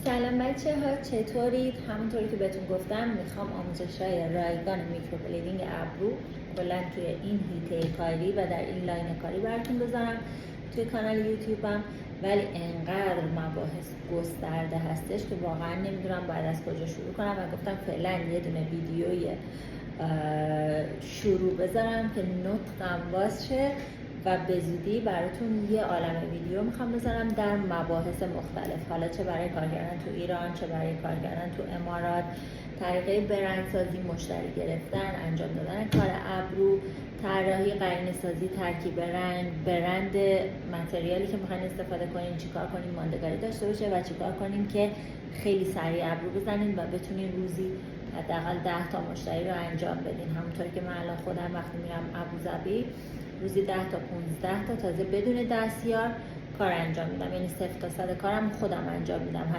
سلام بچه ها، چطورید؟ همونطوری که بهتون گفتم میخوام آموزش‌های رایگان میکروبلیدینگ ابرو کلا توی این هیته کاری و در این لاین کاری براتون بذارم توی کانال یوتیوبم. ولی انقدر مباحث گسترده هستش که واقعا نمیدونم باید از کجا شروع کنم و گفتم فعلا یه دونه ویدیوی شروع بذارم که نطقم باز شه و به زودی براتون یه عالم ویدیو میخوام بذارم در مباحث مختلف، حالا چه برای کار کردن تو ایران، چه برای کار کردن تو امارات، طریقه برندسازی، مشتری گرفتن، انجام دادن کار ابرو، طراحی، قرینه سازی، ترکیب رنگ، برند متریالی که میخواین استفاده کنین، چیکار کنیم ماندگاری داشته باشه و چیکار کنیم که خیلی سریع ابرو بزنین و بتونین روزی حداقل 10 تا مشتری رو انجام بدین. همونطوری که من الان خودم وقتی میرم ابوظبی روزی 10 تا 15 تا تازه بدون دستیار کار انجام میدم، یعنی 0 تا 100 کارم خودم انجام میدم.